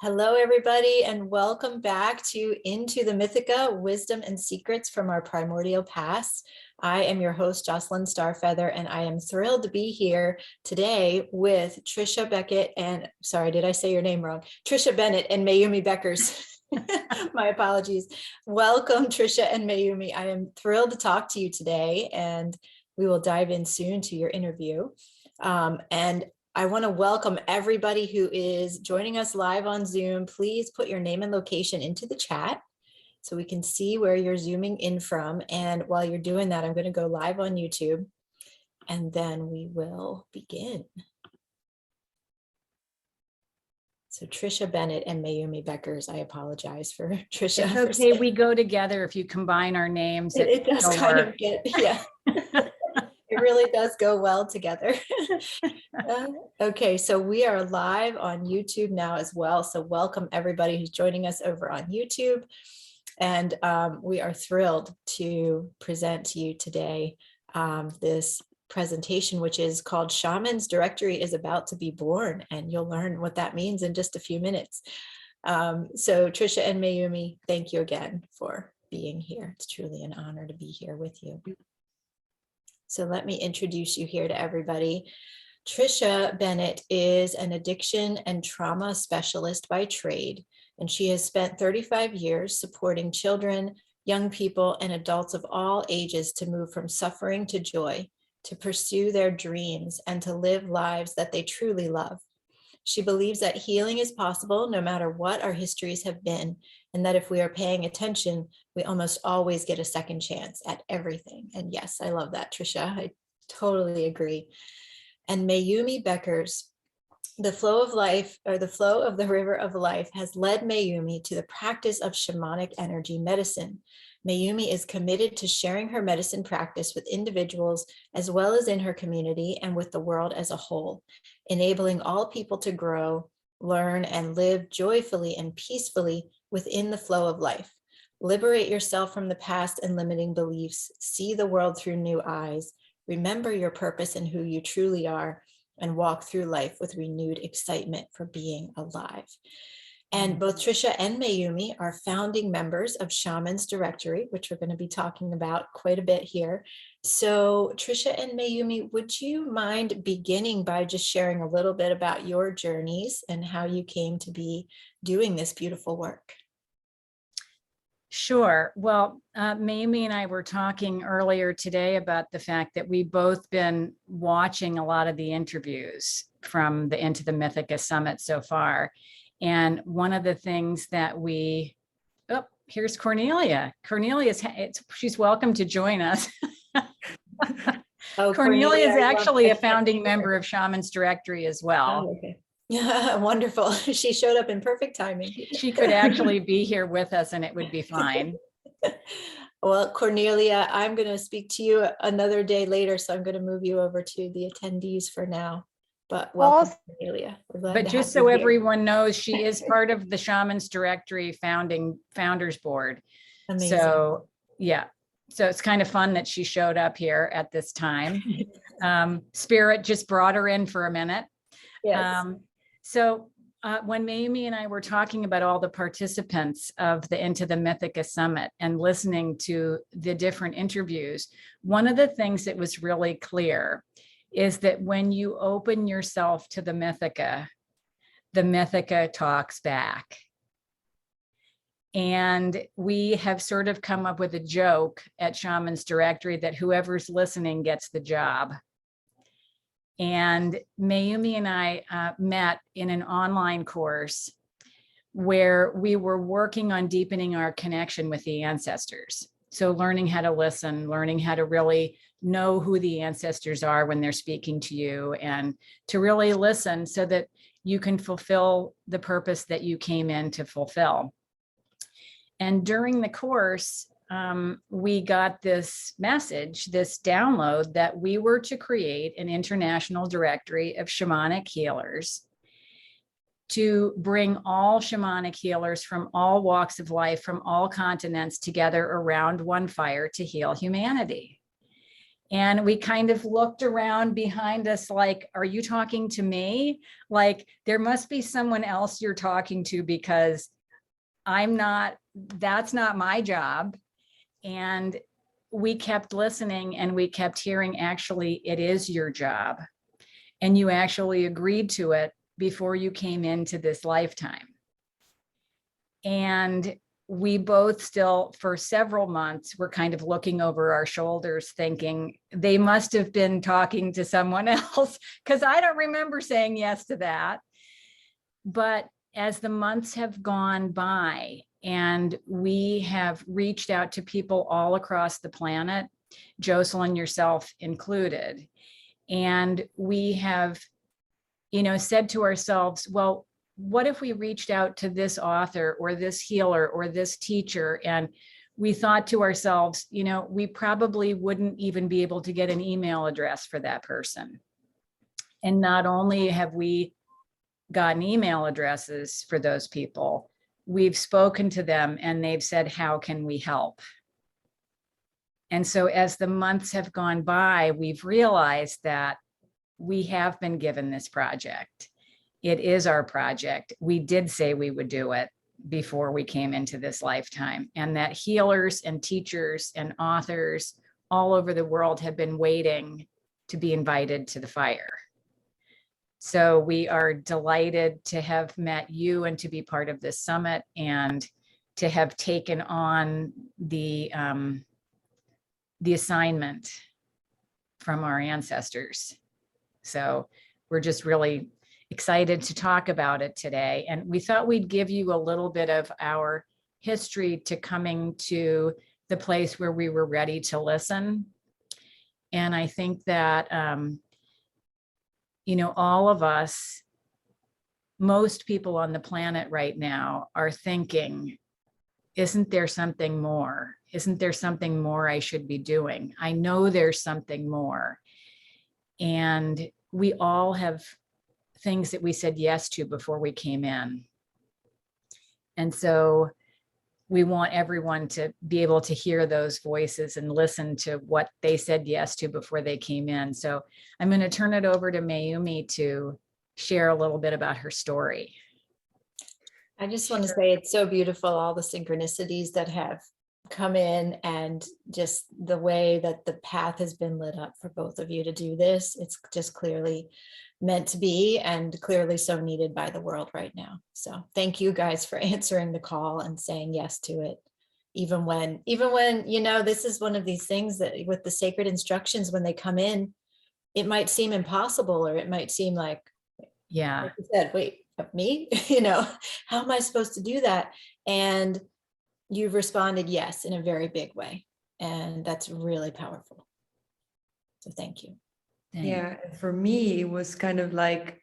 Hello, everybody, and welcome back to Into the Mythica, Wisdom and Secrets from Our Primordial Past. I am your host, Jocelyn Starfeather, and I am thrilled to be here today with Trisha Beckett and, sorry, did I say your name wrong? Trisha Bennett and Mayumi Beckers. My apologies. Welcome, Trisha and Mayumi. I am thrilled to talk to you today, and we will dive in soon to your interview. And I want to welcome everybody who is joining us live on Zoom. Please put your name and location into the chat so we can see where you're zooming in from. And while you're doing that, I'm going to go live on YouTube and then we will begin. So Trisha Bennett and Mayumi Beckers, I apologize for Trisha. It's okay, we go together if you combine our names. It does kind of get, yeah. It really does go well together. Okay, so we are live on YouTube now as well. So welcome everybody who's joining us over on YouTube. And we are thrilled to present to you today this presentation, which is called Shamans Directory is About to Be Born. And you'll learn what that means in just a few minutes. So Trisha and Mayumi, thank you again for being here. It's truly an honor to be here with you. So let me introduce you here to everybody. Trisha Bennett is an addiction and trauma specialist by trade, and she has spent 35 years supporting children, young people, and adults of all ages to move from suffering to joy, to pursue their dreams, and to live lives that they truly love. She believes that healing is possible no matter what our histories have been, and that if we are paying attention, we almost always get a second chance at everything. And yes, I love that, Trisha. I totally agree. And Mayumi Beckers, the flow of life, or the flow of the river of life, has led Mayumi to the practice of shamanic energy medicine. Mayumi is committed to sharing her medicine practice with individuals as well as in her community and with the world as a whole, enabling all people to grow, learn, and live joyfully and peacefully within the flow of life. Liberate yourself from the past and limiting beliefs. See the world through new eyes. Remember your purpose and who you truly are, and walk through life with renewed excitement for being alive. And both Trisha and Mayumi are founding members of Shamans Directory, which we're going to be talking about quite a bit here. So Trisha and Mayumi, would you mind beginning by just sharing a little bit about your journeys and how you came to be doing this beautiful work? Sure. Well, Mayumi and I were talking earlier today about the fact that we've both been watching a lot of the interviews from the Into the Mythica Summit so far. And one of the things that here's Cornelia. She's welcome to join us. Oh, Cornelia is actually a founding member of Shamans Directory as well. Oh, okay. Yeah, wonderful. She showed up in perfect timing. She could actually be here with us and it would be fine. Well, Cornelia, I'm going to speak to you another day later, so I'm going to move you over to the attendees for now. But welcome, Cornelia. But just so everyone knows, she is part of the Shamans Directory Founders Board. Amazing. So, yeah. So it's kind of fun that she showed up here at this time. Spirit just brought her in for a minute. Yes. When Mayumi and I were talking about all the participants of the Into the Mythica Summit and listening to the different interviews, one of the things that was really clear is that when you open yourself to the Mythica talks back. And we have sort of come up with a joke at Shamans Directory that whoever's listening gets the job. And Mayumi and I met in an online course where we were working on deepening our connection with the ancestors. So learning how to listen, learning how to really know who the ancestors are when they're speaking to you, and to really listen so that you can fulfill the purpose that you came in to fulfill. And during the course, we got this message, this download, that we were to create an international directory of shamanic healers to bring all shamanic healers from all walks of life, from all continents, together around one fire to heal humanity. And we kind of looked around behind us like, are you talking to me? Like, there must be someone else you're talking to, because that's not my job. And we kept listening, and we kept hearing, actually, it is your job. And you actually agreed to it before you came into this lifetime. And we both still, for several months, were kind of looking over our shoulders thinking they must have been talking to someone else, because I don't remember saying yes to that. But as the months have gone by and we have reached out to people all across the planet, Jocelyn, yourself included, and we have, said to ourselves, well, what if we reached out to this author or this healer or this teacher? And we thought to ourselves, we probably wouldn't even be able to get an email address for that person. And not only have we gotten email addresses for those people, we've spoken to them and they've said, how can we help? And so as the months have gone by, we've realized that we have been given this project. It is our project. We did say we would do it before we came into this lifetime, and that healers and teachers and authors all over the world have been waiting to be invited to the fire. So we are delighted to have met you and to be part of this summit and to have taken on the assignment from our ancestors. So we're just really excited to talk about it today. And we thought we'd give you a little bit of our history to coming to the place where we were ready to listen. And I think that, all of us, most people on the planet right now are thinking, isn't there something more? Isn't there something more I should be doing? I know there's something more. And we all have things that we said yes to before we came in. And so we want everyone to be able to hear those voices and listen to what they said yes to before they came in. So I'm going to turn it over to Mayumi to share a little bit about her story. I just want to say it's so beautiful, all the synchronicities that have come in, and just the way that the path has been lit up for both of you to do this. It's just clearly meant to be, and clearly so needed by the world right now. So thank you guys for answering the call and saying yes to it. Even when, this is one of these things that with the sacred instructions, when they come in, it might seem impossible, or it might seem like you said, wait, me, how am I supposed to do that? And you've responded yes in a very big way. And that's really powerful. So thank you. Yeah, for me, it was kind of like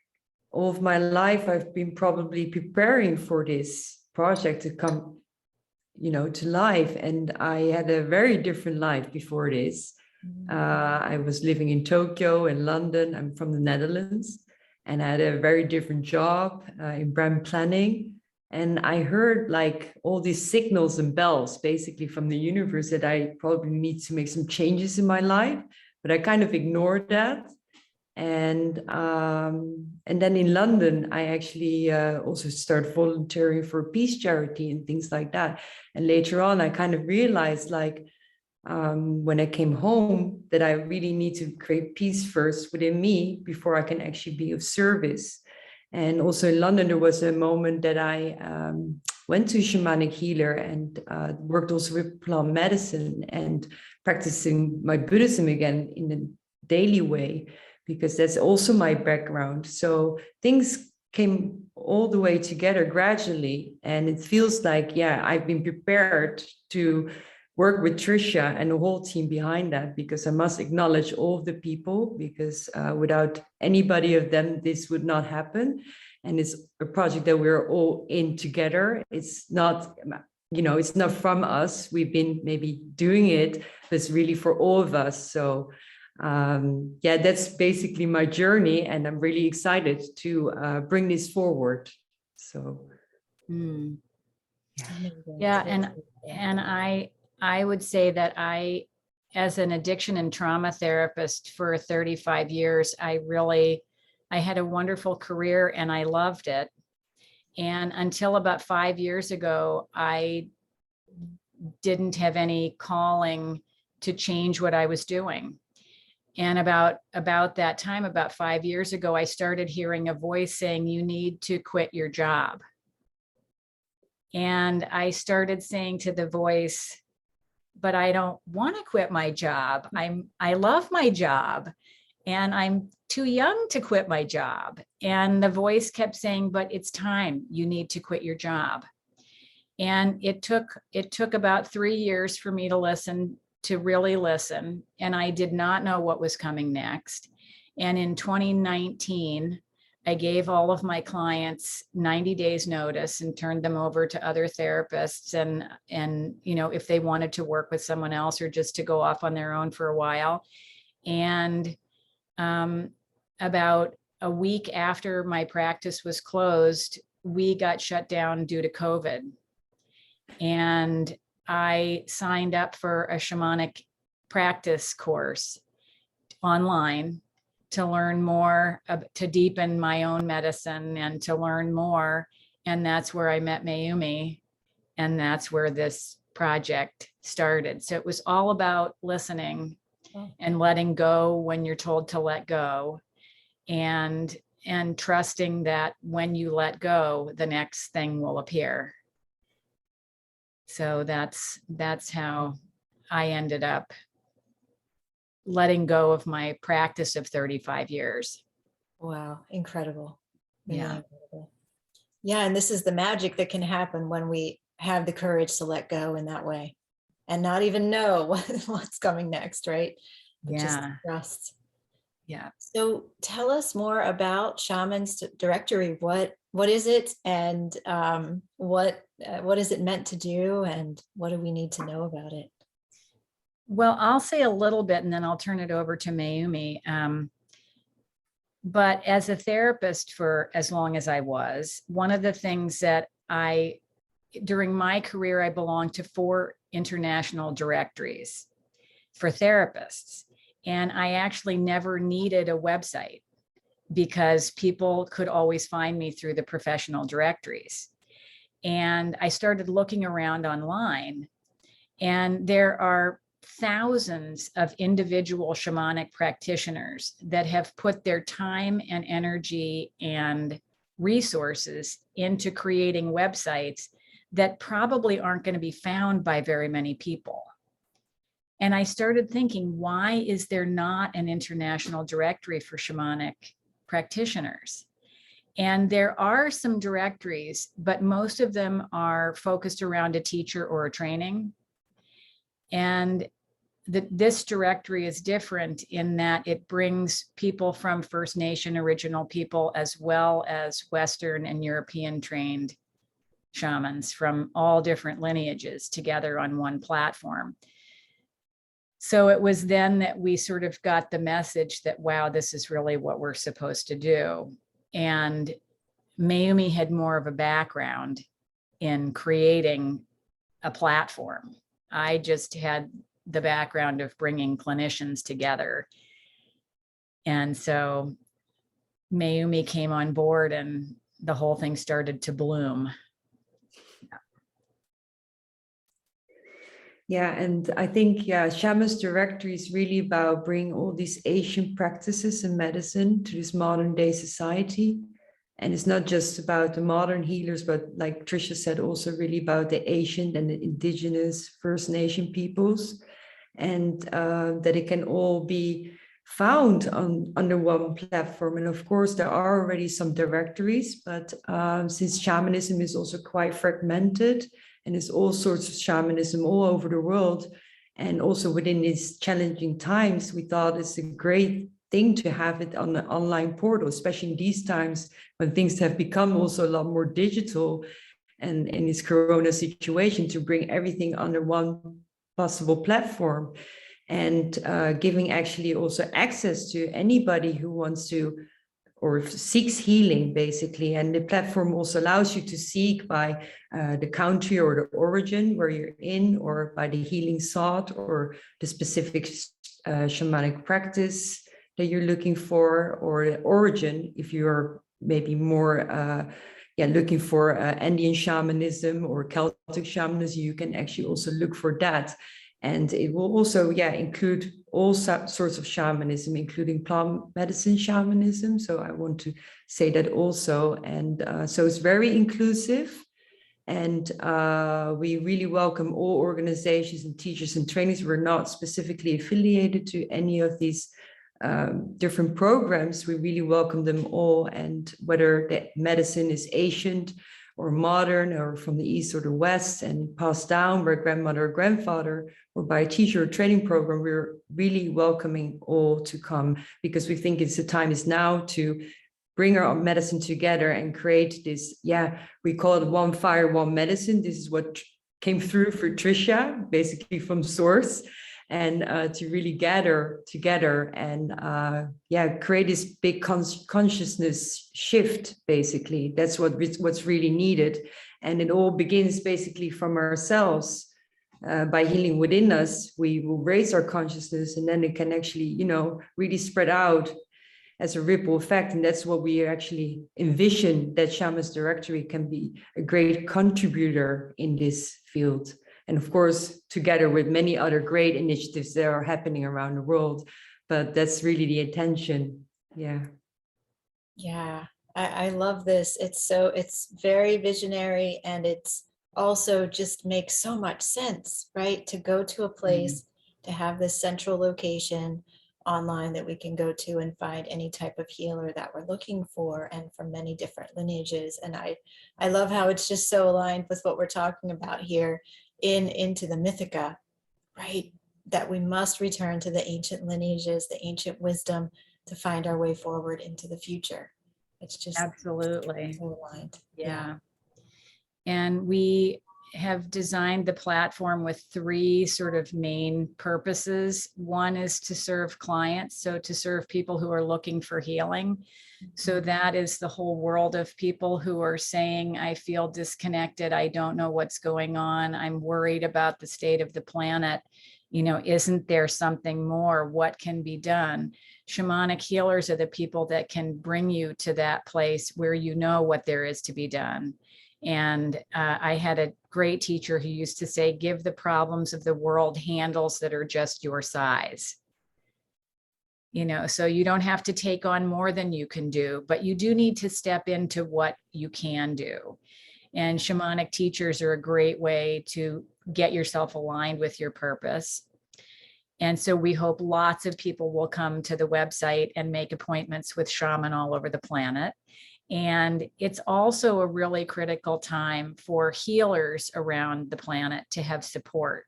all of my life, I've been probably preparing for this project to come, to life. And I had a very different life before this. I was living in Tokyo and London. I'm from the Netherlands, and I had a very different job in brand planning. And I heard like all these signals and bells basically from the universe that I probably need to make some changes in my life, but I kind of ignored that. And then in London, I actually also started volunteering for peace charity and things like that. And later on, I kind of realized like when I came home that I really need to create peace first within me before I can actually be of service. And also in London, there was a moment that I went to a shamanic healer and worked also with plant medicine and practicing my Buddhism again in a daily way, because that's also my background. So things came all the way together gradually. And it feels like, I've been prepared to work with Trisha and the whole team behind that, because I must acknowledge all of the people, because without anybody of them, this would not happen. And it's a project that we're all in together. It's not, it's not from us. We've been maybe doing it, but it's really for all of us. So that's basically my journey, and I'm really excited to bring this forward. So, and I would say that I as an addiction and trauma therapist for 35 years, I had a wonderful career and I loved it. And until about 5 years ago, I didn't have any calling to change what I was doing. And about that time, about 5 years ago, I started hearing a voice saying, you need to quit your job. And I started saying to the voice, but I don't want to quit my job. I love my job and I'm too young to quit my job. And the voice kept saying, but it's time, you need to quit your job. And it took about 3 years for me to really listen. And I did not know what was coming next. And in 2019, I gave all of my clients 90 days notice and turned them over to other therapists and if they wanted to work with someone else or just to go off on their own for a while. And about a week after my practice was closed, we got shut down due to COVID. And I signed up for a shamanic practice course online to learn more, to deepen my own medicine and to learn more. And that's where I met Mayumi. And that's where this project started. So it was all about listening and letting go when you're told to let go, and trusting that when you let go, the next thing will appear. So that's how I ended up letting go of my practice of 35 years. Wow, incredible. Really Yeah. incredible. Yeah, and this is the magic that can happen when we have the courage to let go in that way and not even know what's coming next, right? But just trust. Yeah. So tell us more about Shamans Directory. What is it, and what is it meant to do, and what do we need to know about it? Well, I'll say a little bit and then I'll turn it over to Mayumi. But as a therapist for as long as I was, one of the things that during my career, I belonged to 4 international directories for therapists. And I actually never needed a website because people could always find me through the professional directories. And I started looking around online, and there are thousands of individual shamanic practitioners that have put their time and energy and resources into creating websites that probably aren't going to be found by very many people. And I started thinking, why is there not an international directory for shamanic practitioners? And there are some directories, but most of them are focused around a teacher or a training. And this directory is different in that it brings people from First Nation original people, as well as Western and European trained shamans from all different lineages together on one platform. So it was then that we sort of got the message that, wow, this is really what we're supposed to do. And Mayumi had more of a background in creating a platform. I just had the background of bringing clinicians together. And so Mayumi came on board and the whole thing started to bloom. Yeah, and I think, Shamans Directory is really about bringing all these ancient practices and medicine to this modern day society. And it's not just about the modern healers, but like Tricia said, also really about the ancient and the indigenous First Nation peoples, and that it can all be found under one platform. And of course, there are already some directories, but since shamanism is also quite fragmented, and there's all sorts of shamanism all over the world, and also within these challenging times, we thought it's a great thing to have it on the online portal, especially in these times when things have become also a lot more digital, and in this corona situation, to bring everything under one possible platform, and giving actually also access to anybody who wants to or seeks healing, basically. And the platform also allows you to seek by the country or the origin where you're in, or by the healing sought, or the specific shamanic practice that you're looking for, or the origin, if you're maybe more looking for Andean shamanism or Celtic shamanism, you can actually also look for that. And it will also, include all sorts of shamanism, including plant medicine shamanism. So I want to say that also. And so it's very inclusive. And we really welcome all organizations and teachers and trainings. We're not specifically affiliated to any of these different programs. We really welcome them all. And whether the medicine is ancient or modern, or from the East or the West, and passed down by grandmother or grandfather, or by a teacher or training program, we're really welcoming all to come, because we think the time is now to bring our medicine together and create this, we call it one fire, one medicine. This is what came through for Trisha, basically from source. And to really gather together and create this big consciousness shift, basically. That's what's really needed. And it all begins basically from ourselves. By healing within us, we will raise our consciousness, and then it can actually, really spread out as a ripple effect. And that's what we actually envision, that Shamans Directory can be a great contributor in this field. And of course, together with many other great initiatives that are happening around the world. But that's really the intention. Yeah. Yeah, I love this. It's very visionary, and it's also just makes so much sense, right? To go to a place, to have this central location online that we can go to and find any type of healer that we're looking for, and from many different lineages. And I love how it's just so aligned with what we're talking about here into the Mythica, right? That we must return to the ancient lineages, the ancient wisdom, to find our way forward into the future. It's just absolutely so aligned. Yeah. And we have designed the platform with 3 sort of main purposes. One is to serve clients, so to serve people who are looking for healing. So that is the whole world of people who are saying, I feel disconnected, I don't know what's going on, I'm worried about the state of the planet. Isn't there something more? What can be done? Shamanic healers are the people that can bring you to that place where you know what there is to be done. And I had a great teacher who used to say, give the problems of the world handles that are just your size. So you don't have to take on more than you can do, but you do need to step into what you can do. And shamanic teachers are a great way to get yourself aligned with your purpose. And so we hope lots of people will come to the website and make appointments with shaman all over the planet. And it's also a really critical time for healers around the planet to have support,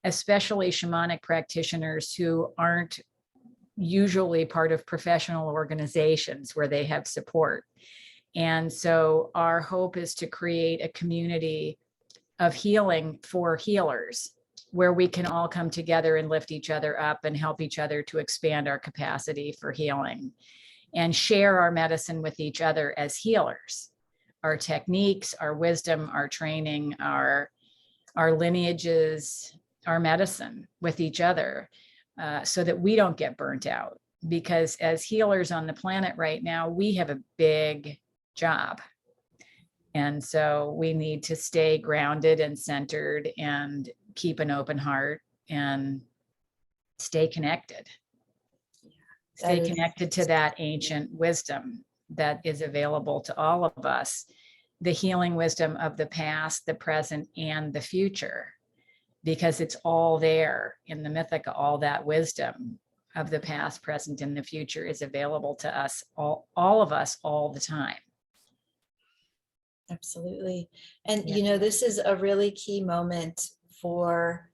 especially shamanic practitioners who aren't usually part of professional organizations where they have support. And so our hope is to create a community of healing for healers, where we can all come together and lift each other up and help each other to expand our capacity for healing, and share our medicine with each other as healers, our techniques, our wisdom, our training, our lineages, our medicine with each other, so that we don't get burnt out. Because as healers on the planet right now, we have a big job. And so we need to stay grounded and centered and keep an open heart and stay connected. Stay connected to that ancient wisdom that is available to all of us, the healing wisdom of the past, the present, and the future, because it's all there in the Mythica. All that wisdom of the past, present, and the future is available to us, all of us, all the time. Absolutely. And, this is a really key moment for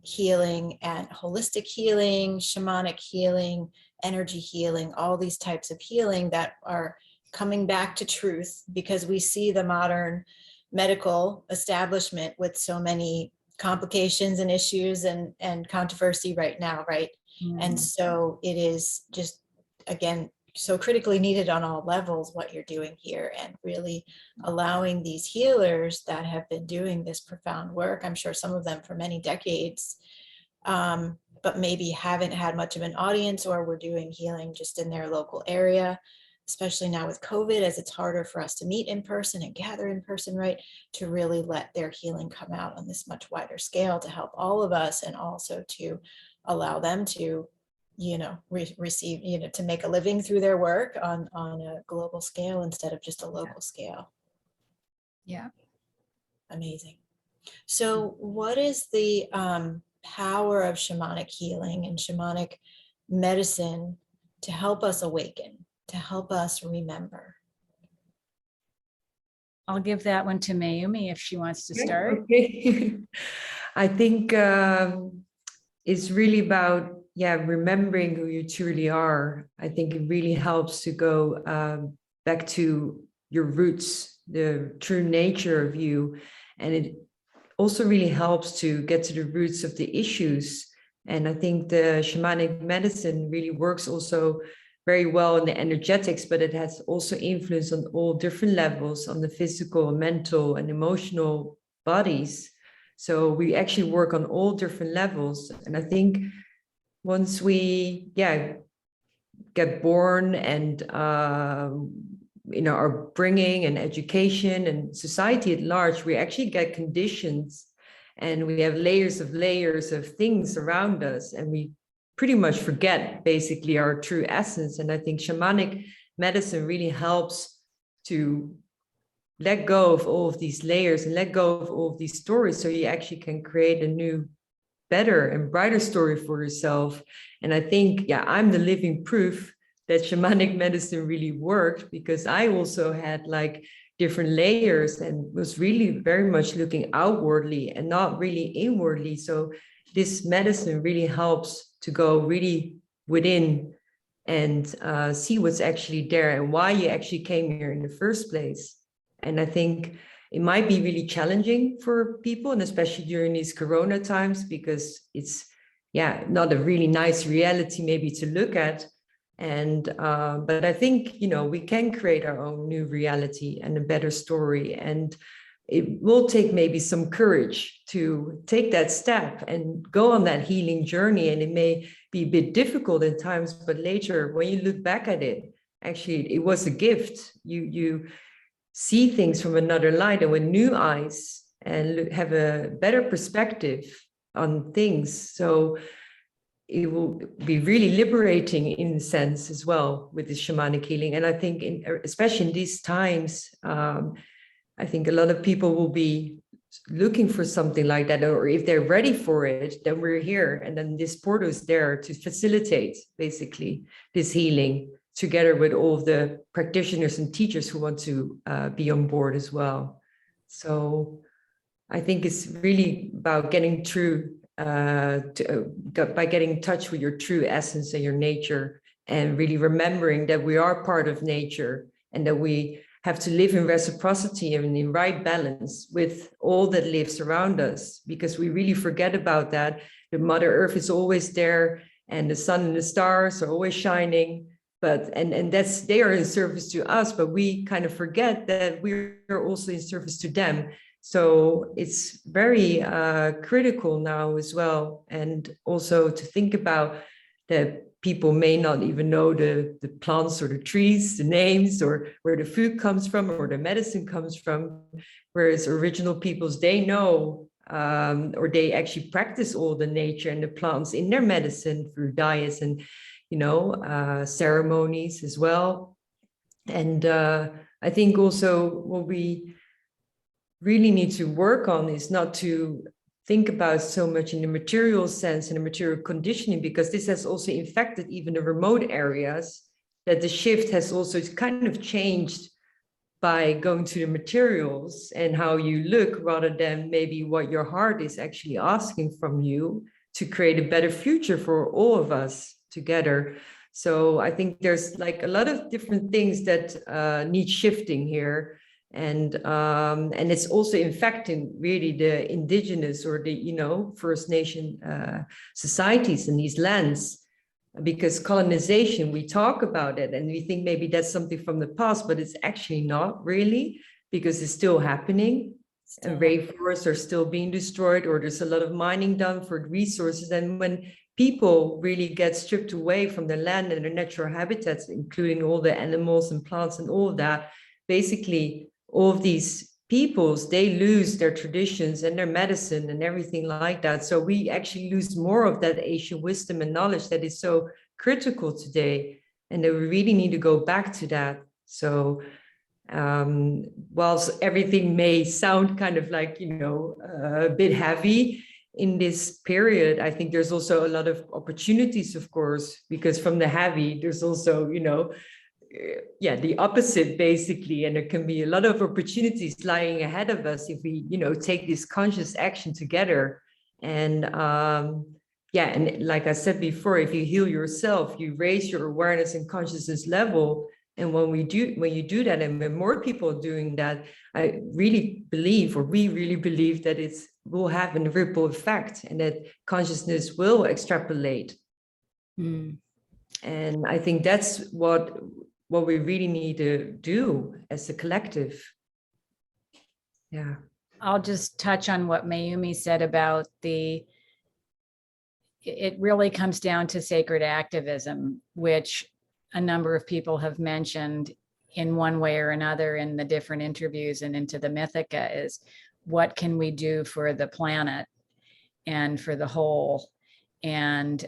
healing and holistic healing, shamanic healing, energy healing, all these types of healing that are coming back to truth, because we see the modern medical establishment with so many complications and issues and controversy right now, right? And so it is just, again, so critically needed on all levels, what you're doing here, and really allowing these healers that have been doing this profound work, I'm sure some of them for many decades, but maybe haven't had much of an audience, or were doing healing just in their local area, especially now with COVID, as it's harder for us to meet in person and gather in person, right? To really let their healing come out on this much wider scale to help all of us, and also to allow them to, receive, to make a living through their work on a global scale instead of just a local scale. Yeah. Amazing. So what is the power of shamanic healing and shamanic medicine to help us awaken, to help us remember? I'll give that one to Mayumi if she wants to start. Okay. I think it's really about, remembering who you truly are. I think it really helps to go back to your roots, the true nature of you. And it also really helps to get to the roots of the issues. And I think the shamanic medicine really works also very well in the energetics, but it has also influence on all different levels, on the physical, mental, and emotional bodies. So we actually work on all different levels. And I think once we get born and our bringing and education and society at large, we actually get conditions, and we have layers of things around us, and we pretty much forget basically our true essence. And I think shamanic medicine really helps to let go of all of these layers and let go of all of these stories, so you actually can create a new, better and brighter story for yourself. And I think, I'm the living proof that shamanic medicine really worked, because I also had like different layers and was really very much looking outwardly and not really inwardly. So this medicine really helps to go really within and see what's actually there and why you actually came here in the first place. And I think it might be really challenging for people, and especially during these Corona times, because it's not a really nice reality maybe to look at. And but I think we can create our own new reality and a better story, and it will take maybe some courage to take that step and go on that healing journey. And it may be a bit difficult at times, but later when you look back at it, actually it was a gift. You see things from another light and with new eyes, and have a better perspective on things. So it will be really liberating in a sense as well with this shamanic healing. And I think especially in these times, I think a lot of people will be looking for something like that, or if they're ready for it, then we're here. And then this portal is there to facilitate basically this healing, together with all of the practitioners and teachers who want to be on board as well. So I think it's really about getting through, by getting in touch with your true essence and your nature, and really remembering that we are part of nature, and that we have to live in reciprocity and in right balance with all that lives around us, because we really forget about that. The Mother Earth is always there, and the sun and the stars are always shining. But and that's, they are in service to us, but we kind of forget that we're also in service to them. So it's very critical now as well. And also to think about that people may not even know the plants or the trees, the names, or where the food comes from or the medicine comes from. Whereas original peoples, they know, or they actually practice all the nature and the plants in their medicine through diets and ceremonies as well. And I think also what we really need to work on is not to think about so much in the material sense and the material conditioning, because this has also infected even the remote areas, that the shift has also kind of changed by going to the materials and how you look, rather than maybe what your heart is actually asking from you to create a better future for all of us together. So I think there's like a lot of different things that need shifting here. And it's also infecting really the indigenous or the First Nation societies in these lands, because colonization, we talk about it and we think maybe that's something from the past, but it's actually not really, because it's still happening. And rainforests are still being destroyed, or there's a lot of mining done for resources. And when people really get stripped away from their land and their natural habitats, including all the animals and plants and all of that, basically all of these peoples, they lose their traditions and their medicine and everything like that. So we actually lose more of that Asian wisdom and knowledge that is so critical today, and that we really need to go back to that. So whilst everything may sound kind of like, a bit heavy in this period, I think there's also a lot of opportunities, of course, because from the heavy, there's also, the opposite basically. And there can be a lot of opportunities lying ahead of us if we, take this conscious action together. And and like I said before, if you heal yourself, you raise your awareness and consciousness level. And when you do that, and when more people are doing that, I really believe, or we really believe, that it will have a ripple effect and that consciousness will extrapolate. And I think that's what we really need to do as a collective. Yeah. I'll just touch on what Mayumi said about it really comes down to sacred activism, which a number of people have mentioned in one way or another in the different interviews and into the Mythica, is what can we do for the planet and for the whole? And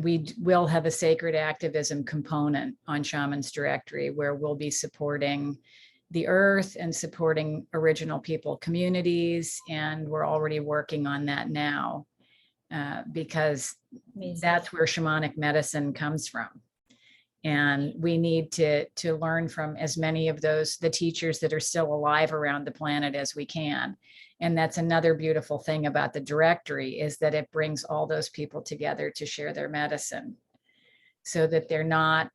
we will have a sacred activism component on Shamans Directory, where we'll be supporting the earth and supporting original people communities. And we're already working on that now, because that's where shamanic medicine comes from. And we need to learn from as many of the teachers that are still alive around the planet as we can. And that's another beautiful thing about the directory, is that it brings all those people together to share their medicine, so that they're not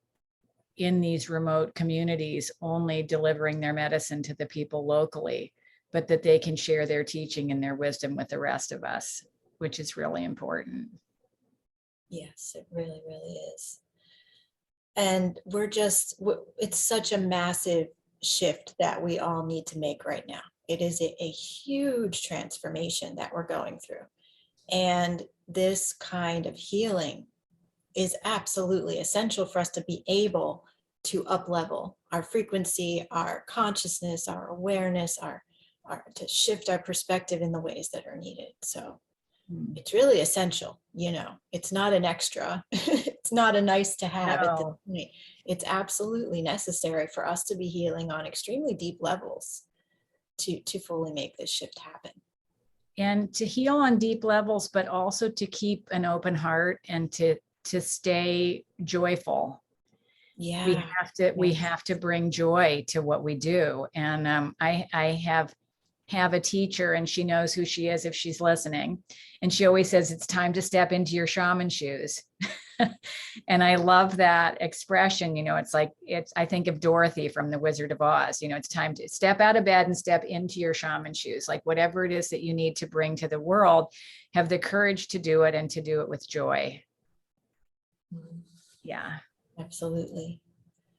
in these remote communities only delivering their medicine to the people locally, but that they can share their teaching and their wisdom with the rest of us, which is really important. Yes, it really, really is. And it's such a massive shift that we all need to make right now. It is a huge transformation that we're going through. And this kind of healing is absolutely essential for us to be able to up-level our frequency, our consciousness, our awareness, to shift our perspective in the ways that are needed. So it's really essential, it's not an extra. It's not a nice to have at this point. It's absolutely necessary for us to be healing on extremely deep levels to fully make this shift happen. And to heal on deep levels, but also to keep an open heart and to stay joyful. Yeah. We have to bring joy to what we do. And I have a teacher, and she knows who she is if she's listening. And she always says, it's time to step into your shaman shoes. And I love that expression. I think of Dorothy from The Wizard of Oz. It's time to step out of bed and step into your shaman shoes. Like whatever it is that you need to bring to the world, have the courage to do it, and to do it with joy. Yeah, absolutely.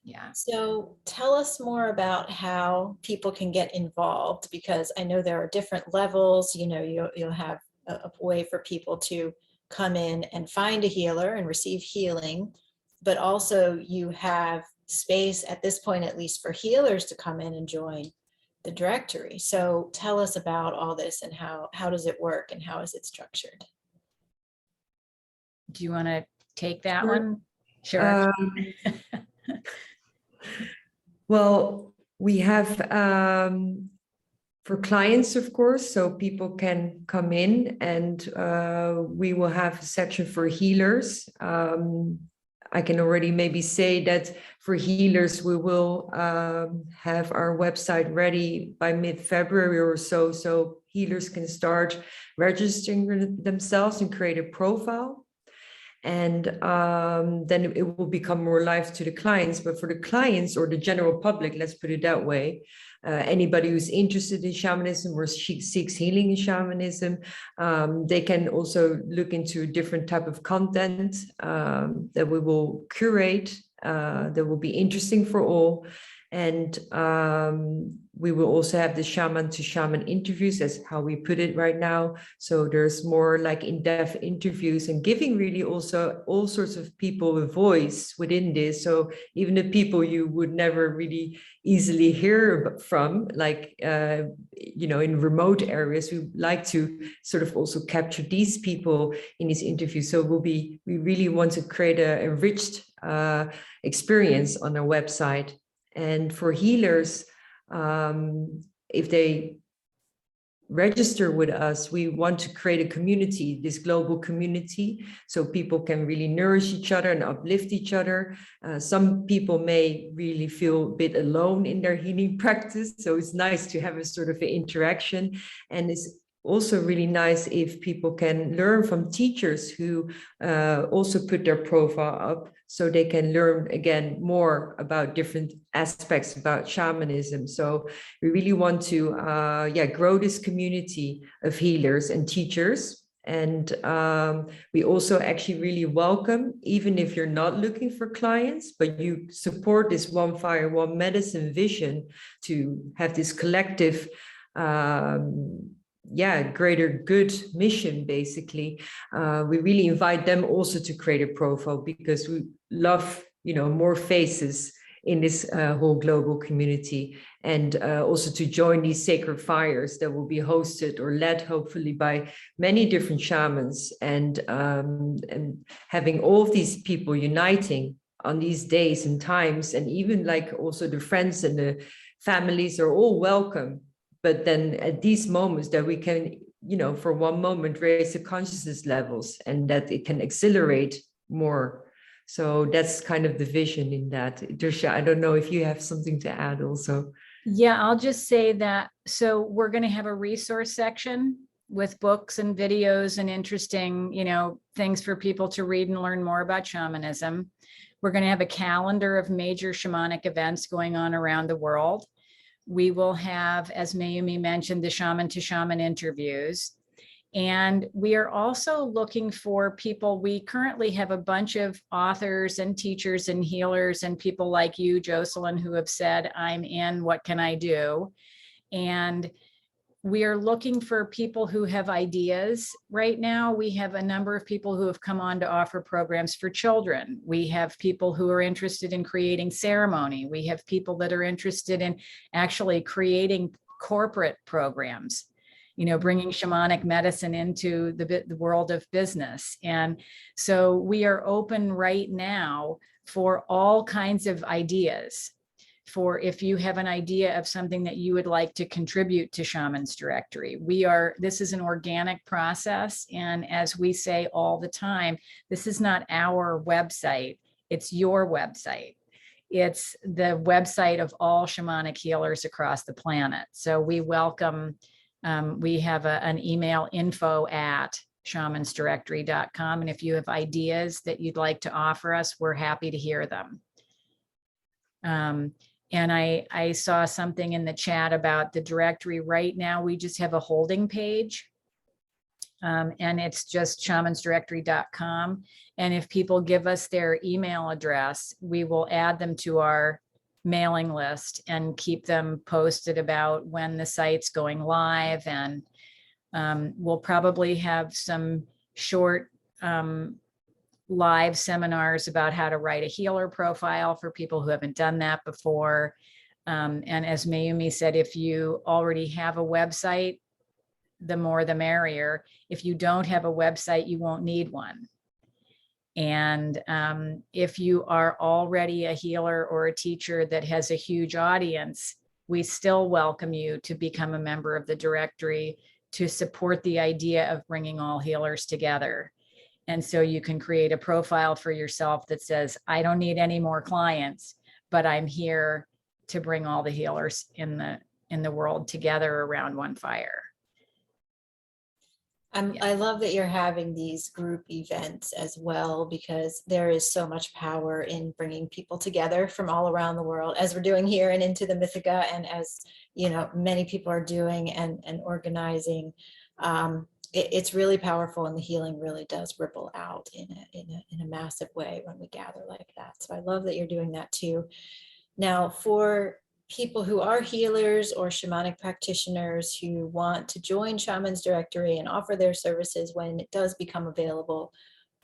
Yeah. So tell us more about how people can get involved, because I know there are different levels. You'll have a way for people to come in and find a healer and receive healing, but also you have space at this point, at least, for healers to come in and join the directory. So tell us about all this, and how does it work, and how is it structured? Do you want to take that one? Sure. Well, we have for clients, of course, so people can come in, and we will have a section for healers. I can already maybe say that for healers, we will have our website ready by mid-February or so healers can start registering themselves and create a profile. And then it will become more live to the clients. But for the clients or the general public, let's put it that way, anybody who's interested in shamanism or seeks healing in shamanism, they can also look into a different type of content that we will curate, that will be interesting for all. And we will also have the shaman to shaman interviews, that's how we put it right now. So there's more like in-depth interviews and giving really also all sorts of people a voice within this. So even the people you would never really easily hear from, like, in remote areas, we like to sort of also capture these people in these interviews. So we really want to create a enriched experience on our website. And for healers, if they register with us, we want to create a community, this global community, so people can really nourish each other and uplift each other. Some people may really feel a bit alone in their healing practice, so it's nice to have a sort of an interaction. And it's also really nice if people can learn from teachers who also put their profile up, so they can learn again more about different aspects about shamanism. So we really want to grow this community of healers and teachers. And we also actually really welcome, even if you're not looking for clients, but you support this One Fire, One Medicine vision to have this collective greater good mission, basically. We really invite them also to create a profile, because we love, more faces in this whole global community, and also to join these sacred fires that will be hosted or led hopefully by many different shamans, and having all of these people uniting on these days and times, and even like also the friends and the families are all welcome. But then at these moments that we can, for one moment raise the consciousness levels, and that it can accelerate more. So that's kind of the vision in that. Dusha, I don't know if you have something to add also. Yeah, I'll just say that. So we're going to have a resource section with books and videos and interesting, things for people to read and learn more about shamanism. We're going to have a calendar of major shamanic events going on around the world. We will have, as Mayumi mentioned, the shaman to shaman interviews. And we are also looking for people. We currently have a bunch of authors and teachers and healers and people like you, Jocelyn, who have said, I'm in, what can I do? And we are looking for people who have ideas. Right now, we have a number of people who have come on to offer programs for children. We have people who are interested in creating ceremony. We have people that are interested in actually creating corporate programs, bringing shamanic medicine into the world of business. And so we are open right now for all kinds of ideas. For if you have an idea of something that you would like to contribute to Shamans Directory. This is an organic process. And as we say all the time, this is not our website, it's your website. It's the website of all shamanic healers across the planet. So we welcome, we have an email, info@shamansdirectory.com. And if you have ideas that you'd like to offer us, we're happy to hear them. And I saw something in the chat about the directory. Right now, we just have a holding page, and it's just shamansdirectory.com. And if people give us their email address, we will add them to our mailing list and keep them posted about when the site's going live. And we'll probably have some short live seminars about how to write a healer profile for people who haven't done that before. And as Mayumi said, if you already have a website, the more the merrier. If you don't have a website, you won't need one. And if you are already a healer or a teacher that has a huge audience, we still welcome you to become a member of the directory to support the idea of bringing all healers together. And so you can create a profile for yourself that says, I don't need any more clients, but I'm here to bring all the healers in the world together around one fire. I love that you're having these group events as well, because there is so much power in bringing people together from all around the world, as we're doing here and Into the Mythica, and as you know, many people are doing and organizing. It's really powerful, and the healing really does ripple out in a massive way when we gather like that. So I love that you're doing that too. Now, for people who are healers or shamanic practitioners who want to join Shamans Directory and offer their services when it does become available,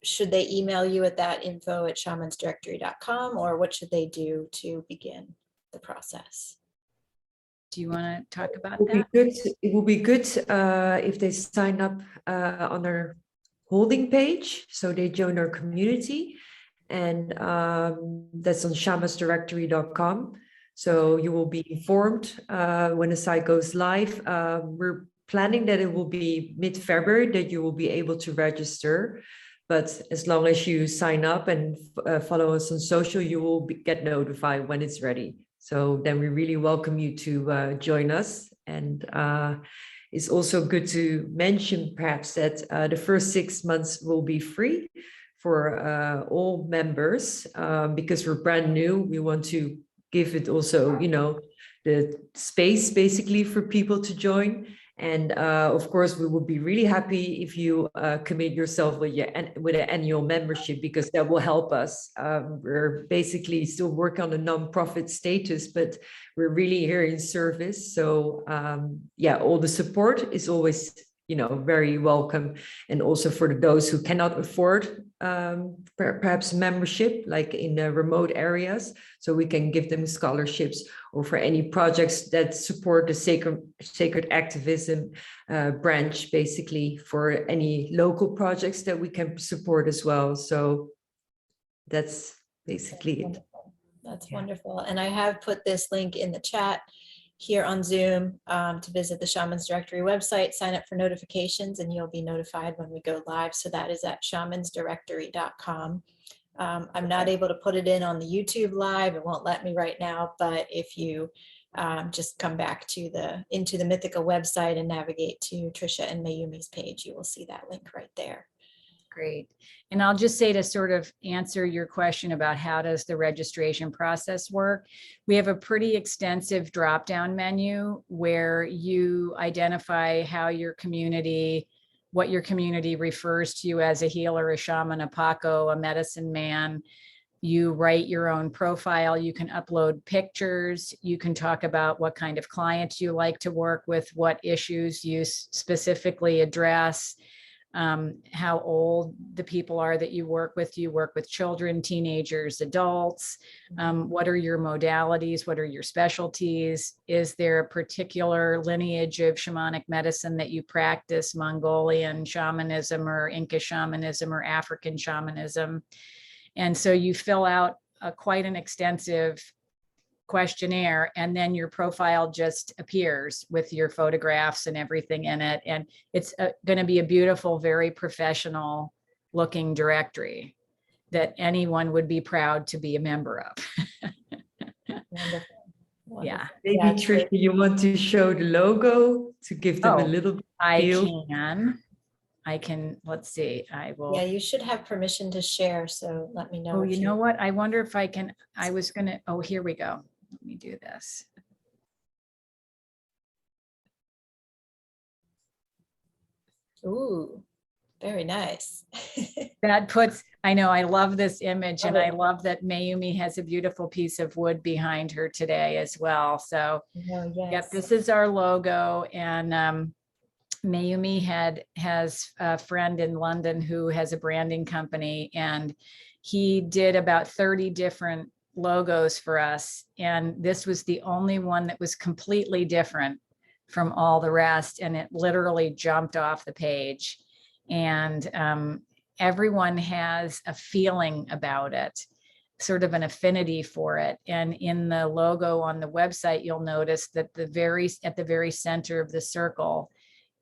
should they email you at that info@shamansdirectory.com, or what should they do to begin the process? Do you want to talk about It will be that? good. It will be good if they sign up on our holding page, so they join our community, and that's on shamansdirectory.com. So you will be informed when the site goes live. We're planning that it will be mid-February that you will be able to register. But as long as you sign up and follow us on social, you will get notified when it's ready. So then we really welcome you to join us. And it's also good to mention perhaps that the first 6 months will be free for all members because we're brand new. We want to give it also, you know, the space basically for people to join. And of course, we would be really happy if you commit yourself with an annual membership, because that will help us. We're basically still working on a non-profit status, but we're really here in service. So yeah, all the support is always, you know, very welcome. And also for those who cannot afford perhaps membership, like in remote areas, so we can give them scholarships, or for any projects that support the sacred activism branch, basically for any local projects that we can support as well. So that's basically it. That's wonderful. And I have put this link in the chat here on Zoom to visit the Shamans Directory website, sign up for notifications, and you'll be notified when we go live. So that is at shamansdirectory.com. I'm not able to put it in on the YouTube live. It won't let me right now, but if you just come back to the Into the Mythica website and navigate to Trisha and Mayumi's page, you will see that link right there. Great. And I'll just say, to sort of answer your question about how does the registration process work, we have a pretty extensive drop-down menu where you identify how your community, what your community refers to you as: a healer, a shaman, a Paco, a medicine man. You write your own profile. You can upload pictures. You can talk about what kind of clients you like to work with, what issues you specifically address, how old the people are that you work with. Do you work with children, teenagers, adults? What are your modalities? What are your specialties? Is there a particular lineage of shamanic medicine that you practice: Mongolian shamanism or Inca shamanism or African shamanism? And so you fill out quite an extensive questionnaire, and then your profile just appears with your photographs and everything in it. And it's going to be a beautiful, very professional looking directory that anyone would be proud to be a member of. Wonderful. Yeah. Maybe Yeah, Trisha, you want to show the logo to give them a little bit I feel? can, let's see, I will. Yeah, you should have permission to share, so let me know. Oh, if you know what? I wonder if I can, I was gonna, oh, here we go. Let me do this. Ooh, very nice. That puts, I know, I love this image, and Love I it. love that Mayumi has a beautiful piece of wood behind her today as well. So Oh, yes. yep, this is our logo. And Mayumi has a friend in London who has a branding company, and he did about 30 different logos for us. And this was the only one that was completely different from all the rest. And it literally jumped off the page. And everyone has a feeling about it, sort of an affinity for it. And in the logo on the website, you'll notice that at the very center of the circle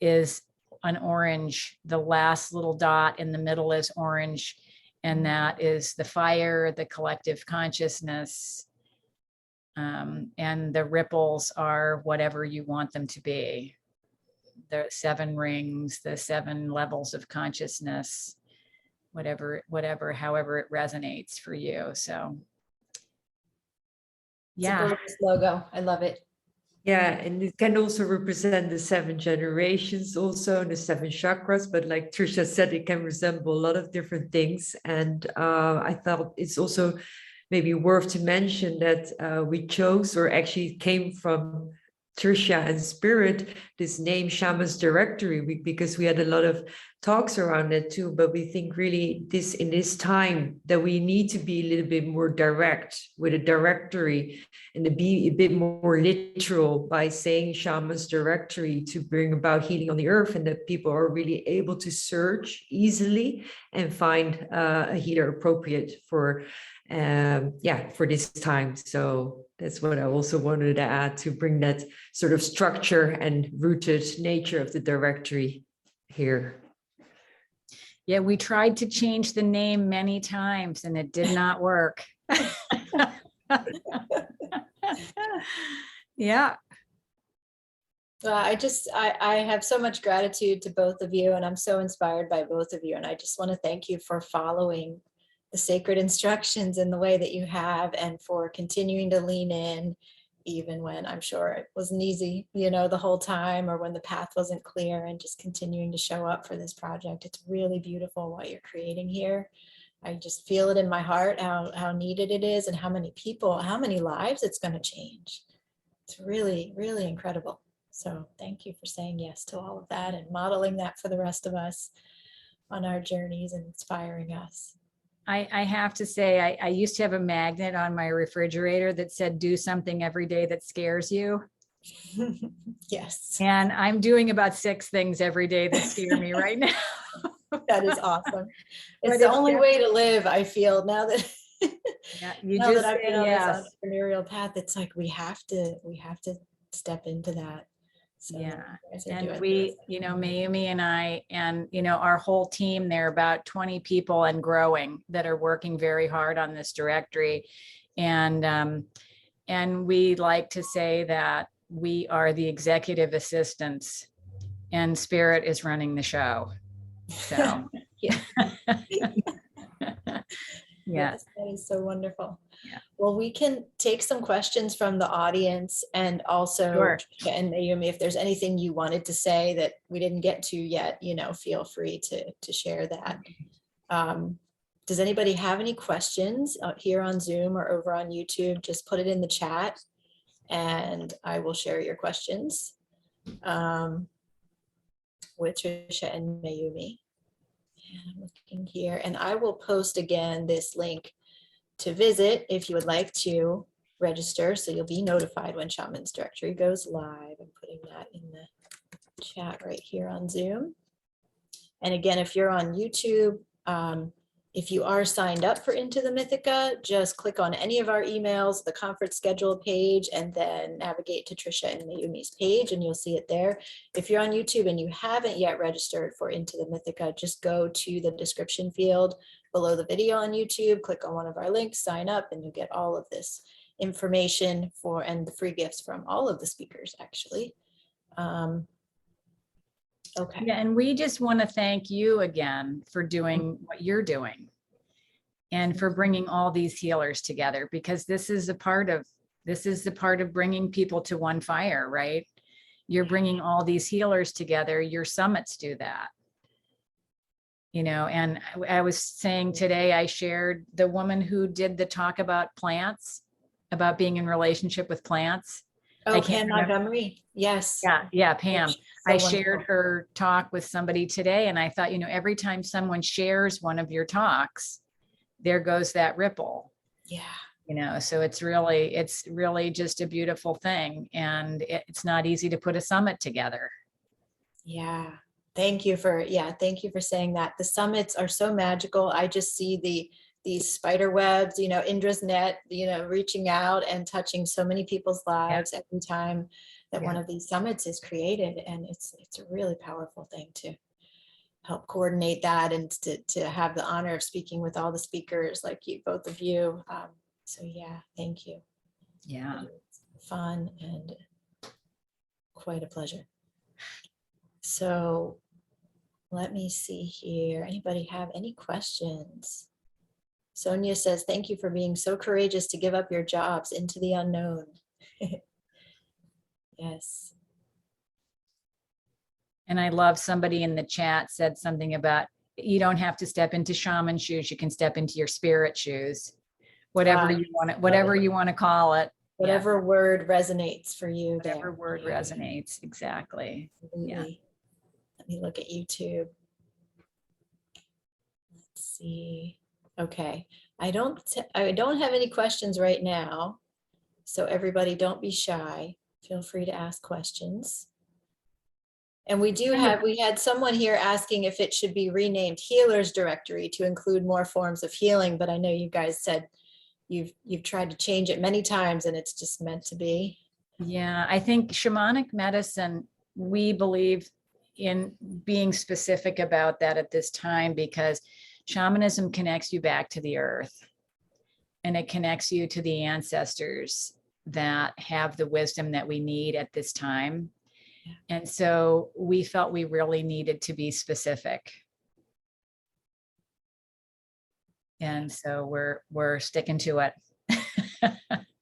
is an orange. The last little dot in the middle is orange, and that is the fire, the collective consciousness, and the ripples are whatever you want them to be. the 7 rings, the 7 levels of consciousness, whatever, however it resonates for you. So, It's a yeah. gorgeous logo. I love it. Yeah, and it can also represent the 7 generations also, and the 7 chakras. But like Trisha said, it can resemble a lot of different things. And I thought it's also maybe worth to mention that we chose, or actually came from Trisha and Spirit, this name Shamans Directory, because we had a lot of talks around it too. But we think really in this time that we need to be a little bit more direct with a directory, and to be a bit more literal by saying Shamans Directory, to bring about healing on the earth, and that people are really able to search easily and find a healer appropriate for this time. So that's what I also wanted to add, to bring that sort of structure and rooted nature of the directory here. Yeah, we tried to change the name many times and it did not work. Yeah. I have so much gratitude to both of you, and I'm so inspired by both of you. And I just want to thank you for following the sacred instructions in the way that you have, and for continuing to lean in, even when I'm sure it wasn't easy, the whole time, or when the path wasn't clear, and just continuing to show up for this project. It's really beautiful what you're creating here. I just feel it in my heart, how needed it is, and how many people, how many lives it's going to change. It's really, really incredible. So thank you for saying yes to all of that and modeling that for the rest of us on our journeys and inspiring us. I have to say, I used to have a magnet on my refrigerator that said, do something every day that scares you. Yes. And I'm doing about 6 things every day that scare me right now. That is awesome. It's the only way to live, I feel, now that now that I've been on this entrepreneurial path. It's like we have to step into that. So yeah. And we, Mayumi and I, and, our whole team, there are about 20 people and growing that are working very hard on this directory. And we like to say that we are the executive assistants and Spirit is running the show. So, yeah. Yeah. Yes, that is so wonderful. Yeah. Well, we can take some questions from the audience, and also, Sure. and Mayumi, if there's anything you wanted to say that we didn't get to yet, feel free to share that. Does anybody have any questions here on Zoom or over on YouTube? Just put it in the chat and I will share your questions with Trisha and Mayumi. And I'm looking here, and I will post again this link to visit if you would like to register, so you'll be notified when Shamans Directory goes live. I'm putting that in the chat right here on Zoom. And again, if you're on YouTube, if you are signed up for Into the Mythica, just click on any of our emails, the conference schedule page, and then navigate to Trisha and Mayumi's page, and you'll see it there. If you're on YouTube and you haven't yet registered for Into the Mythica, just go to the description field below the video on YouTube, click on one of our links, sign up, and you'll get all of this information and the free gifts from all of the speakers, actually. Okay. Yeah, and we just want to thank you again for doing what you're doing and for bringing all these healers together, because this is the part of bringing people to one fire, right? You're bringing all these healers together. Your summits do that. And I was saying today, I shared the woman who did the talk about plants, about being in relationship with plants. Oh, Pam Montgomery. Yes. Yeah, Pam. So I shared her talk with somebody today, and I thought, every time someone shares one of your talks, there goes that ripple. Yeah. So it's really just a beautiful thing, and it's not easy to put a summit together. Yeah. Thank you for saying that. The summits are so magical. I just see these spider webs, Indra's net, reaching out and touching so many people's lives every time that one of these summits is created. And it's a really powerful thing to help coordinate that, and to have the honor of speaking with all the speakers like you, both of you. So yeah, thank you. Yeah. It's fun and quite a pleasure. So let me see here. Anybody have any questions? Sonia says, thank you for being so courageous to give up your jobs into the unknown. Yes. And I love somebody in the chat said something about, you don't have to step into shaman shoes. You can step into your spirit shoes, whatever you want to, whatever you want to call it. Whatever word resonates for you. Whatever word resonates. Exactly. Absolutely. Yeah. Let me look at YouTube. Let's see. Okay. I don't have any questions right now. So everybody don't be shy. Feel free to ask questions. And we had someone here asking if it should be renamed Healers Directory to include more forms of healing, but I know you guys said you've tried to change it many times and it's just meant to be. Yeah, I think shamanic medicine, we believe in being specific about that at this time, because shamanism connects you back to the earth, and it connects you to the ancestors that have the wisdom that we need at this time. And so we felt we really needed to be specific. And so we're sticking to it.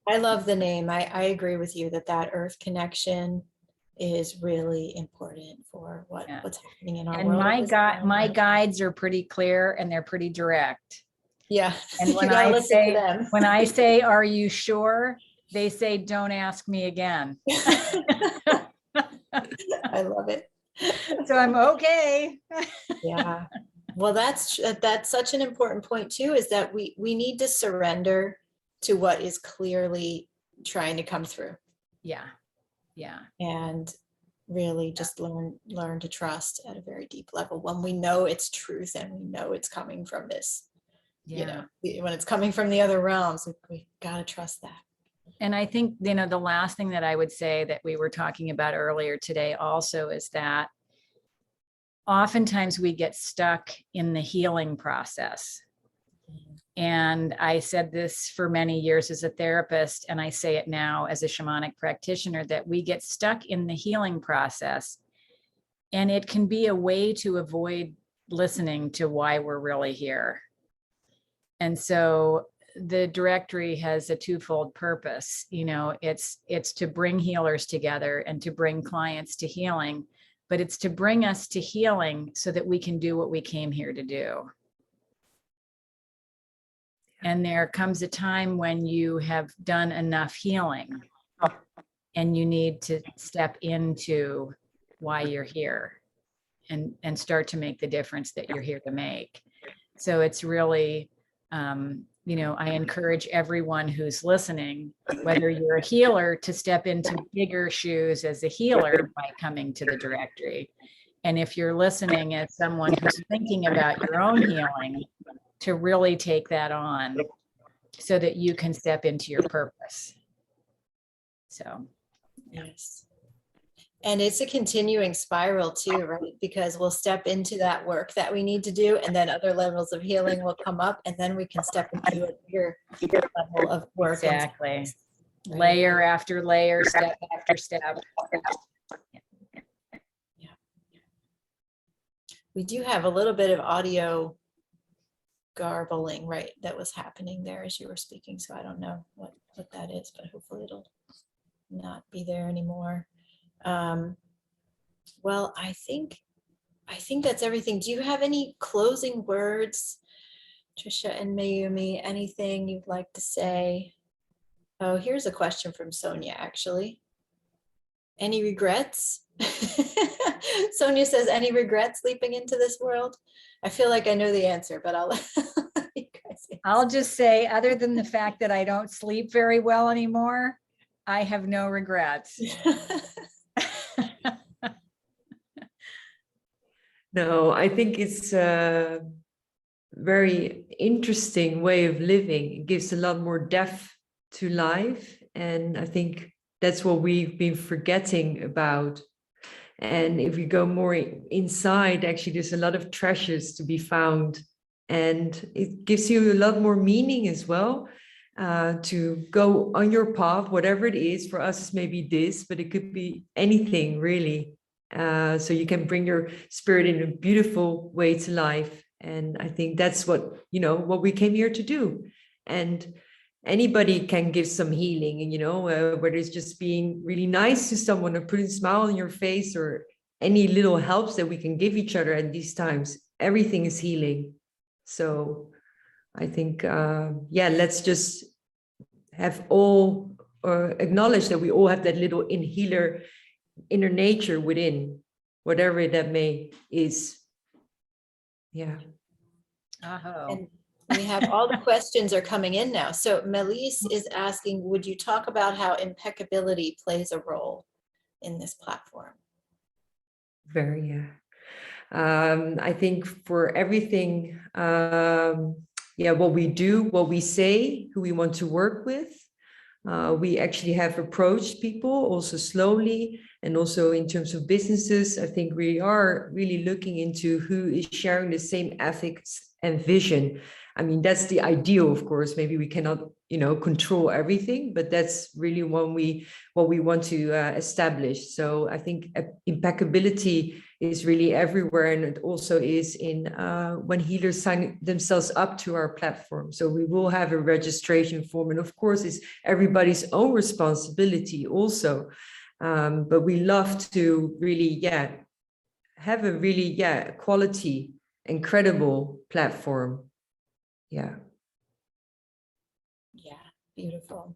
I love the name. I agree with you that earth connection is really important for what's happening in our world. And my guides are pretty clear and they're pretty direct. Yeah. And when I say, are you sure? They say, don't ask me again. I love it. So I'm okay. Yeah. Well, that's such an important point too, is that we need to surrender to what is clearly trying to come through. Yeah. Yeah. And really just learn to trust at a very deep level when we know it's truth and we know it's coming from this. Yeah. When it's coming from the other realms, we got to trust that. And I think, the last thing that I would say that we were talking about earlier today also is that oftentimes we get stuck in the healing process. And I said this for many years as a therapist, and I say it now as a shamanic practitioner, that we get stuck in the healing process. And it can be a way to avoid listening to why we're really here. And so the directory has a twofold purpose. It's to bring healers together and to bring clients to healing, but it's to bring us to healing so that we can do what we came here to do. And there comes a time when you have done enough healing and you need to step into why you're here and start to make the difference that you're here to make. So it's really, I encourage everyone who's listening, whether you're a healer, to step into bigger shoes as a healer by coming to the directory. And if you're listening as someone who's thinking about your own healing, to really take that on so that you can step into your purpose. So, yes. And it's a continuing spiral too, right? Because we'll step into that work that we need to do, and then other levels of healing will come up, and then we can step into a bigger level of work. Exactly. Right? Layer after layer, step after step. Yeah. We do have a little bit of audio garbling, right, that was happening there as you were speaking. So I don't know what that is, but hopefully it'll not be there anymore. Well, I think that's everything. Do you have any closing words, Trisha and Mayumi? Anything you'd like to say? Oh, here's a question from Sonia, actually. Any regrets? Sonia says, any regrets leaping into this world? I feel like I know the answer, but I'll let you guys answer. I'll just say, other than the fact that I don't sleep very well anymore, I have no regrets. No, I think it's a very interesting way of living. It gives a lot more depth to life. And I think that's what we've been forgetting about. And if you go more inside, actually, there's a lot of treasures to be found. And it gives you a lot more meaning as well, to go on your path, whatever it is. For us, it's maybe this, but it could be anything really. So you can bring your spirit in a beautiful way to life. And I think that's what, what we came here to do. And anybody can give some healing, whether it's just being really nice to someone or putting a smile on your face, or any little helps that we can give each other at these times. Everything is healing. So I think, let's just have all acknowledge that we all have that little inner nature within, whatever that is. Yeah. And we have all the questions are coming in now. So Melise is asking, would you talk about how impeccability plays a role in this platform? Very, yeah. I think for everything, what we do, what we say, who we want to work with, we actually have approached people also slowly, and also in terms of businesses. I think we are really looking into who is sharing the same ethics and vision. I mean, that's the ideal, of course. Maybe we cannot, control everything, but that's really what we want to establish. So I think impeccability is really everywhere, and it also is in when healers sign themselves up to our platform. So we will have a registration form, and of course, it's everybody's own responsibility also. But we love to really, have a really, quality, incredible platform. Yeah. Yeah, beautiful.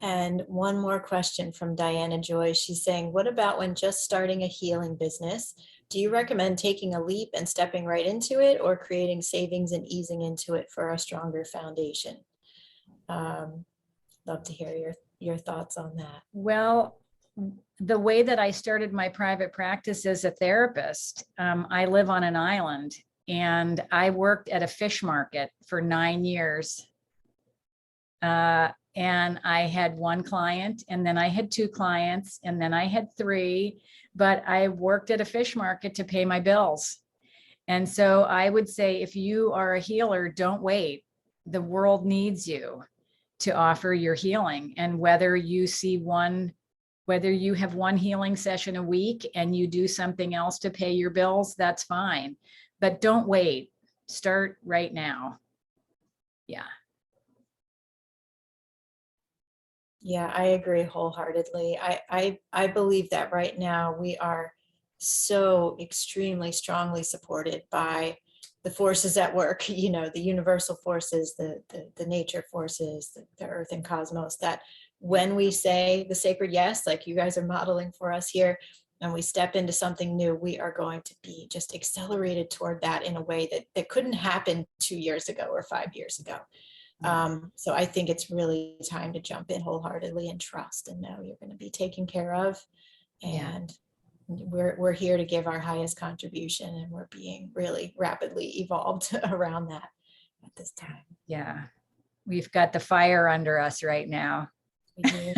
And one more question from Diana Joy. She's saying, what about when just starting a healing business? Do you recommend taking a leap and stepping right into it, or creating savings and easing into it for a stronger foundation? Love to hear your thoughts on that. Well, the way that I started my private practice as a therapist, I live on an island, and I worked at a fish market for 9 years. And I had one client, and then I had 2 clients, and then I had 3, but I worked at a fish market to pay my bills. And so I would say, if you are a healer, don't wait. The world needs you to offer your healing. And whether you have one healing session a week and you do something else to pay your bills, that's fine. But don't wait. Start right now. Yeah. Yeah, I agree wholeheartedly. I believe that right now we are so extremely strongly supported by the forces at work, the universal forces, the nature forces, the earth and cosmos, that when we say the sacred yes, like you guys are modeling for us here, and we step into something new, we are going to be just accelerated toward that in a way that couldn't happen 2 years ago or 5 years ago. So I think it's really time to jump in wholeheartedly and trust and know you're going to be taken care of. And we're here to give our highest contribution, and we're being really rapidly evolved around that at this time. Yeah. We've got the fire under us right now. We do.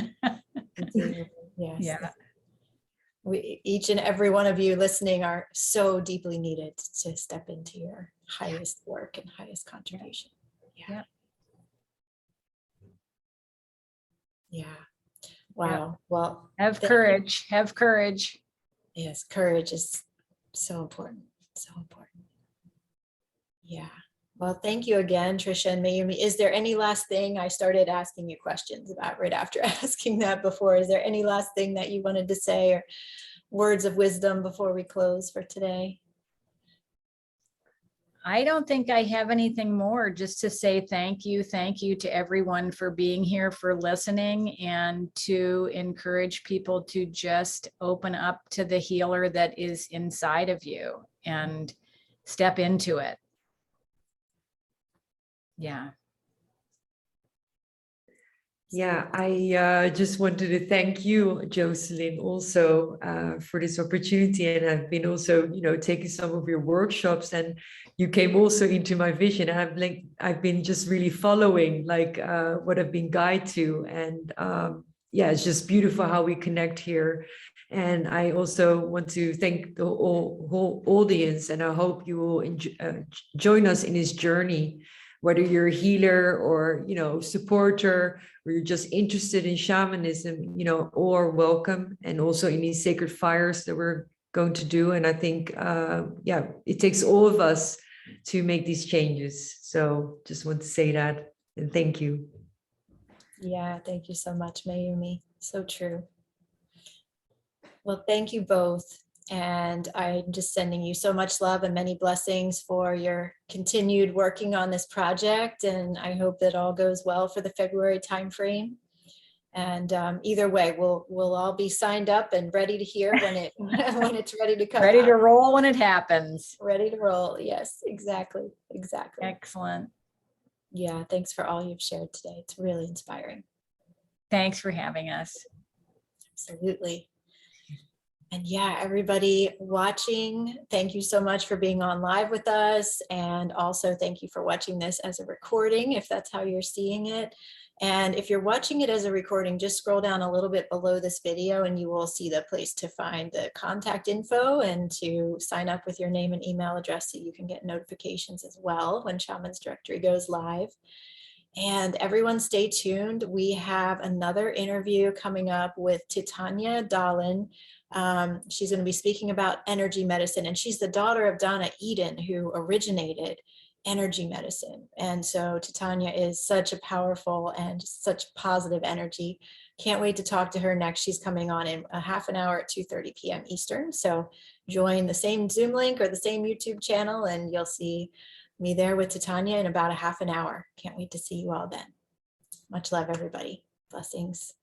We do. Yes. Yeah. Each and every one of you listening are so deeply needed to step into your highest work and highest contribution. Yeah. Yeah. Wow. Well, have courage. Have courage. Yes, courage is so important. So important. Yeah. Well, thank you again, Trisha and Mayumi. Is there any last thing? I started asking you questions about right after asking that before. Is there any last thing that you wanted to say, or words of wisdom before we close for today? I don't think I have anything more, just to say thank you. Thank you to everyone for being here, for listening, and to encourage people to just open up to the healer that is inside of you and step into it. Yeah. Yeah, I just wanted to thank you, Jocelyn, also for this opportunity. And I've been also, taking some of your workshops, and you came also into my vision. I've been just really following what I've been guided to. And it's just beautiful how we connect here. And I also want to thank the whole audience, and I hope you will join us in this journey whether you're a healer or, supporter, or you're just interested in shamanism, all are welcome. And also in these sacred fires that we're going to do. And I think, it takes all of us to make these changes. So just want to say that, and thank you. Yeah, thank you so much, Mayumi. So true. Well, thank you both. And I'm just sending you so much love and many blessings for your continued working on this project. And I hope that all goes well for the February timeframe. And either way, we'll all be signed up and ready to hear when it's ready to come Ready out. to roll when it happens. Ready to roll. Yes, exactly. Excellent. Yeah, thanks for all you've shared today. It's really inspiring. Thanks for having us. Absolutely. And yeah, everybody watching, thank you so much for being on live with us. And also thank you for watching this as a recording, if that's how you're seeing it. And if you're watching it as a recording, just scroll down a little bit below this video and you will see the place to find the contact info and to sign up with your name and email address so you can get notifications as well when Shamans Directory goes live. And everyone stay tuned. We have another interview coming up with Titania Dahlin. She's going to be speaking about energy medicine, and she's the daughter of Donna Eden, who originated energy medicine. And so Titania is such a powerful and such positive energy. Can't wait to talk to her next. She's coming on in a half an hour at 2:30 p.m. Eastern. So join the same Zoom link or the same YouTube channel, and you'll see me there with Titania in about a half an hour. Can't wait to see you all then. Much love, everybody. Blessings.